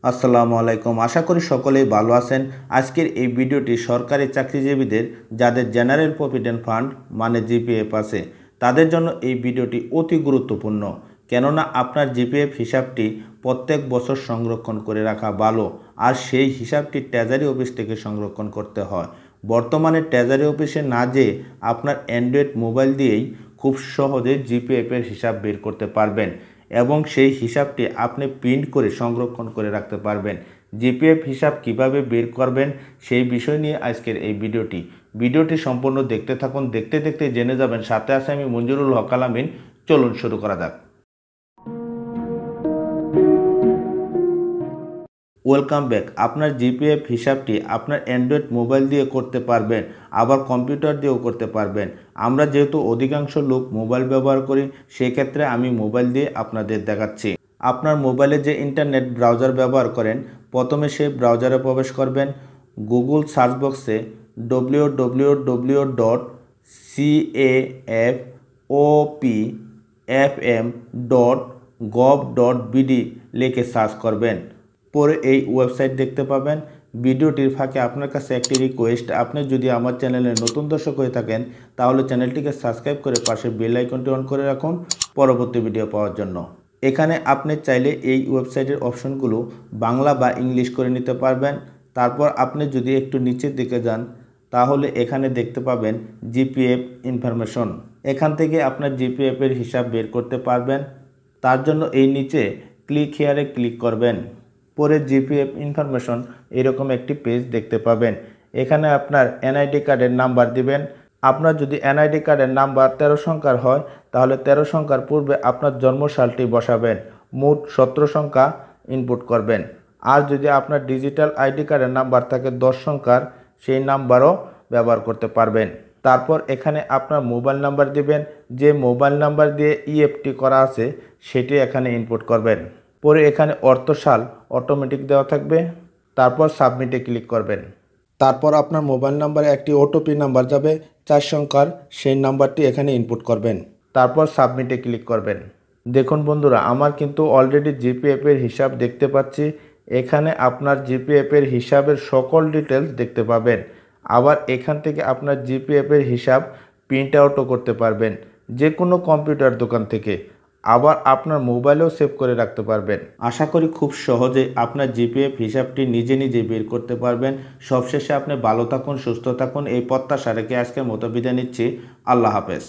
আসসালামু আলাইকুম। আশা করি সকলেই ভালো আছেন। আজকের এই ভিডিওটি সরকারি চাকরিজীবীদের যাদের জেনারেল প্রভিডেন্ট ফান্ড মানে জিপিএফ আছে তাদের জন্য এই ভিডিওটি অতি গুরুত্বপূর্ণ। কেননা আপনার জিপিএফ হিসাবটি প্রত্যেক বছর সংরক্ষণ করে রাখা ভালো, আর সেই হিসাবটি ট্রেজারি অফিস থেকে সংরক্ষণ করতে হয়। বর্তমানে ট্রেজারি অফিসে না যেয়ে আপনার অ্যান্ড্রয়েড মোবাইল দিয়েই খুব সহজে জিপিএফের হিসাব বের করতে পারবেন এবং সেই হিসাবটি আপনি প্রিন্ট করে সংরক্ষণ করে রাখতে পারবেন। জিপিএফ হিসাব কিভাবে বের করবেন সেই বিষয় নিয়ে আজকের এই ভিডিওটি সম্পূর্ণ দেখতে থাকুন। দেখতে দেখতে জেনে যাবেন। সাথে আছে আমি মঞ্জুরুল হক আলামিন। চলুন শুরু করা যাক। Welcome back. আপনার জিপিএফ হিসাবটি আপনার অ্যান্ড্রয়েড মোবাইল দিয়ে করতে পারবেন, আবার কম্পিউটার দিয়েও করতে পারবেন। আমরা যেহেতু অধিকাংশ লোক মোবাইল ব্যবহার করি, সেই ক্ষেত্রে আমি মোবাইল দিয়ে আপনাদের দেখাচ্ছি। আপনার মোবাইলে যে ইন্টারনেট ব্রাউজার ব্যবহার করেন, প্রথমে সেই ব্রাউজারে প্রবেশ করবেন। গুগল সার্চ বক্সে www.cafm.gov.bd লিখে সার্চ করবেন। পরে এই ওয়েবসাইট দেখতে পাবেন। ভিডিওটির ফাঁকে আপনার কাছে একটি রিকোয়েস্ট, আপনি যদি আমার চ্যানেলে নতুন দর্শক হয়ে থাকেন তাহলে চ্যানেলটিকে সাবস্ক্রাইব করে পাশে বেল আইকনটি অন করে রাখুন পরবর্তী ভিডিও পাওয়ার জন্য। এখানে আপনি চাইলে এই ওয়েবসাইটের অপশনগুলো বাংলা বা ইংলিশ করে নিতে পারবেন। তারপর আপনি যদি একটু নিচের দিকে যান তাহলে এখানে দেখতে পাবেন জিপিএফ ইনফরমেশন। এখান থেকে আপনার জিপিএফের হিসাব বের করতে পারবেন। তার জন্য এই নিচে ক্লিক হিয়ারে ক্লিক করবেন। পরে জিপিএফ ইনফরমেশন এরকম একটি পেজ দেখতে পাবেন। এখানে আপনার এনআইডি কার্ডের নাম্বার দিবেন। আপনার যদি এনআইডি কার্ডের নাম্বার 13 সংখ্যার হয় তাহলে 13 সংখ্যার পূর্বে আপনার জন্মসালটি বসাবেন। মোট 17 সংখ্যা ইনপুট করবেন। আর যদি আপনার ডিজিটাল আইডি কার্ডের নাম্বার থাকে 10 সংখ্যার, সেই নাম্বারও ব্যবহার করতে পারবেন। তারপর এখানে আপনার মোবাইল নাম্বার দিবেন। যে মোবাইল নাম্বার দিয়ে ইএফটি করা আছে সেটি এখানে ইনপুট করবেন। পরে এখানে অর্থসাল অটোমেটিক দেওয়া থাকবে। তারপর সাবমিটে ক্লিক করবেন। তারপর আপনার মোবাইল নাম্বারে একটি ওটিপি নাম্বার যাবে 4 সংখ্যার, সেই নাম্বারটি এখানে ইনপুট করবেন। তারপর সাবমিটে ক্লিক করবেন। দেখুন বন্ধুরা, আমার কিন্তু অলরেডি জিপিএফের হিসাব দেখতে পাচ্ছি। এখানে আপনার জিপিএফের হিসাবের সকল ডিটেলস দেখতে পাবেন। আবার এখান থেকে আপনার জিপিএফের হিসাব প্রিন্ট আউটও করতে পারবেন যে কোনো কম্পিউটার দোকান থেকে। আবার আপনার মোবাইলেও সেভ করে রাখতে পারবেন। আশা করি খুব সহজে আপনার জিপিএফ হিসাবটি নিজে নিজে বের করতে পারবেন। সবশেষে আপনি ভালো থাকুন, সুস্থ থাকুন এই প্রত্যাশা রেখে আজকের মতো বিদায় নিচ্ছি। আল্লাহ হাফেজ।